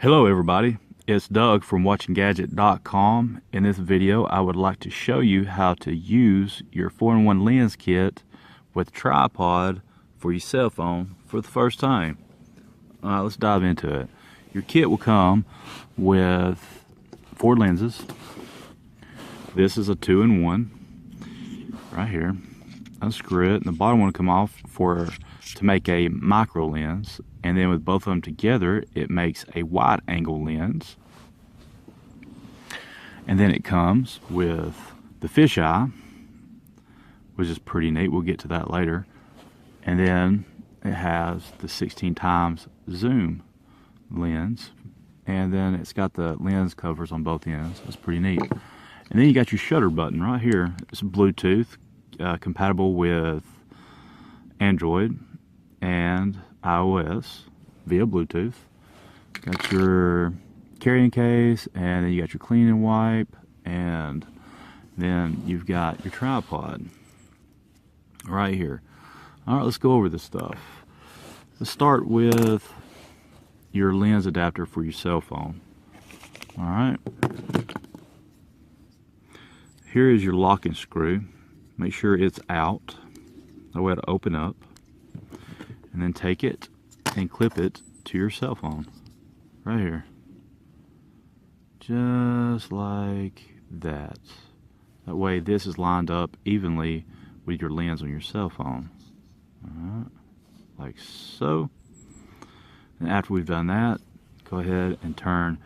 Hello everybody, it's Doug from watchinggadget.com. In this video I would like to show you how to use your 4-in-1 lens kit with tripod for your cell phone for the first time. Alright, let's dive into it. Your kit will come with 4 lenses. This is a 2-in-1 right here. Unscrew it, and the bottom one will come off to make a micro lens, and then with both of them together it makes a wide angle lens. And then it comes with the fisheye, which is pretty neat. We'll get to that later. And then it has the 16 times zoom lens, and then it's got the lens covers on both ends. That's pretty neat. And then you got your shutter button right here. It's Bluetooth, compatible with Android and iOS via Bluetooth. Got your carrying case, and then you got your clean and wipe, and then you've got your tripod right here. Alright, let's go over this stuff. Let's start with your lens adapter for your cell phone. Alright, here is your locking screw. Make sure it's out. That way it'll open up. And then take it and clip it to your cell phone. Right here. Just like that. That way this is lined up evenly with your lens on your cell phone. Alright. Like so. And after we've done that, go ahead and turn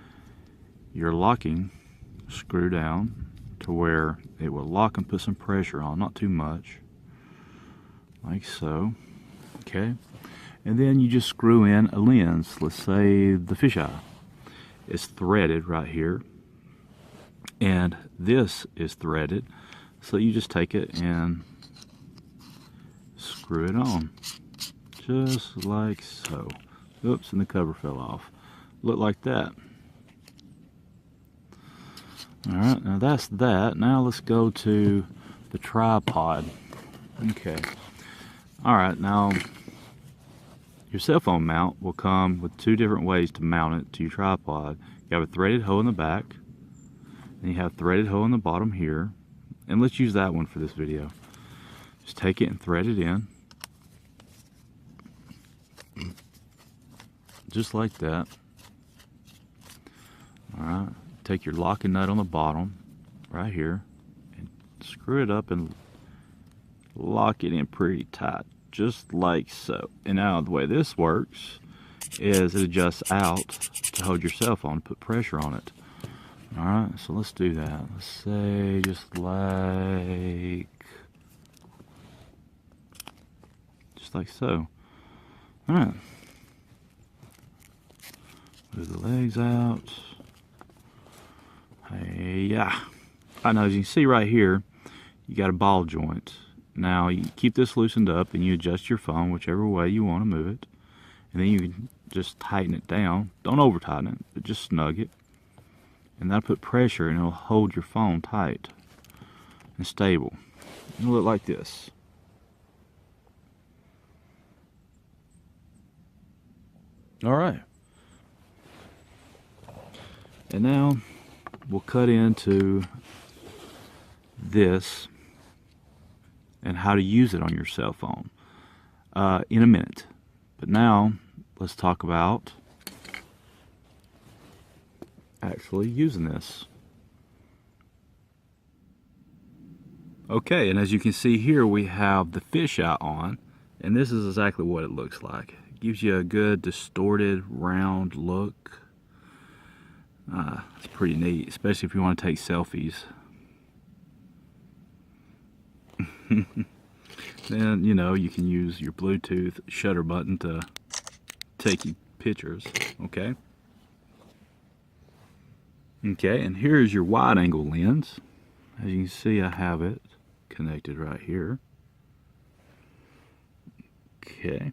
your locking screw down to where it will lock and put some pressure on, not too much, like so. Okay, and then you just screw in a lens. Let's say the fisheye is threaded right here, and this is threaded, so you just take it and screw it on, just like so. Oops, and the cover fell off. Look like that. Alright, now that's that. Now let's go to the tripod. Okay. Alright, now your cell phone mount will come with 2 different ways to mount it to your tripod. You have a threaded hole in the back, and you have a threaded hole in the bottom here. And let's use that one for this video. Just take it and thread it in. Just like that. Alright. Take your locking nut on the bottom right here and screw it up and lock it in pretty tight, just like so. And now the way this works is it adjusts out to hold your cell phone, put pressure on it. Alright, so let's do that. Let's say just like so. Alright, move the legs out. Yeah. I know, as you can see right here, you got a ball joint. Now you keep this loosened up and you adjust your phone whichever way you want to move it, and then you can just tighten it down. Don't over tighten it, but just snug it, and that'll put pressure and it'll hold your phone tight and stable. It'll look like this. Alright, and now we'll cut into this and how to use it on your cell phone in a minute. But now let's talk about actually using this. Okay, and as you can see here, we have the fisheye on, and this is exactly what it looks like. It gives you a good distorted round look. It's pretty neat, especially if you want to take selfies. Then, you know, you can use your Bluetooth shutter button to take you pictures, okay? Okay, and here's your wide angle lens. As you can see, I have it connected right here. Okay.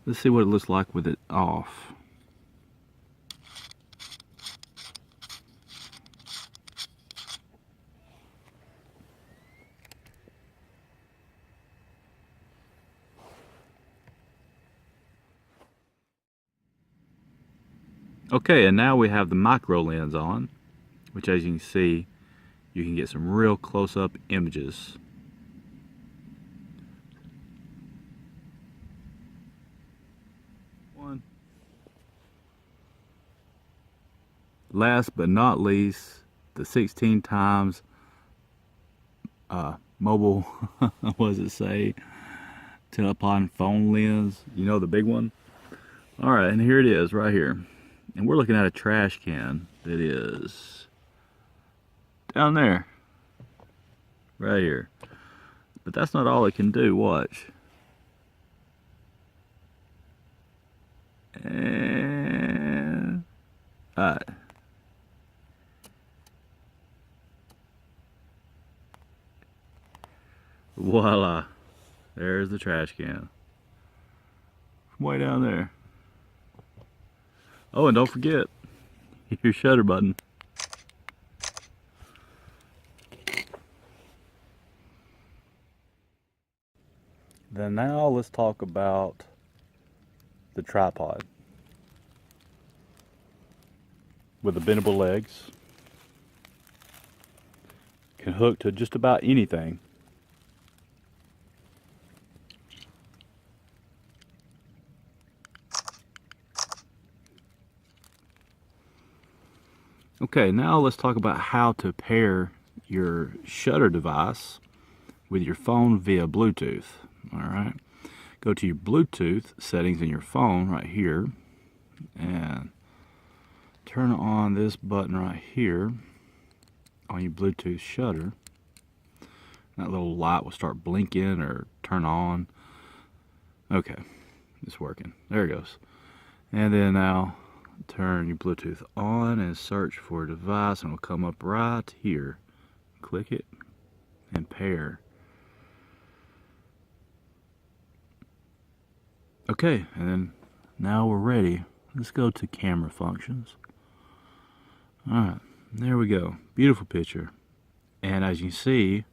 Let's see what it looks like with it off. Okay, and now we have the micro lens on, which, as you can see, you can get some real close-up images. Last but not least, the 16 times mobile, what does it say? Telepon phone lens. You know, the big one? Alright, and here it is right here. And we're looking at a trash can that is down there. Right here. But that's not all it can do. Watch. And alright. Voila. There's the trash can. From way down there. Oh, and don't forget your shutter button. Then now let's talk about the tripod. With the bendable legs. Can hook to just about anything. Okay, now let's talk about how to pair your shutter device with your phone via Bluetooth. Alright, go to your Bluetooth settings in your phone right here and turn on this button right here on your Bluetooth shutter. That little light will start blinking or turn on. Okay, it's working. There it goes. And then now turn your Bluetooth on and search for a device, and it'll come up right here. Click it and pair. Okay, and then now we're ready. Let's go to camera functions. Alright, there we go. Beautiful picture. And as you see,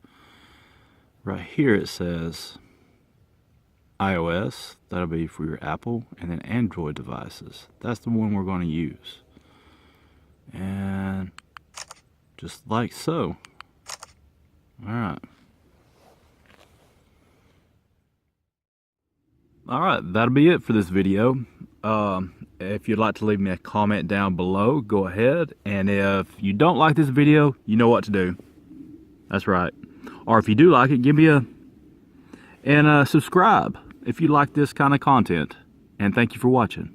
right here it says iOS, that'll be for your Apple, and then Android devices. That's the one we're going to use. And just like so. Alright. Alright, that'll be it for this video. If you'd like to leave me a comment down below, go ahead. And if you don't like this video, you know what to do. That's right. Or if you do like it, give me and subscribe if you like this kind of content. And thank you for watching.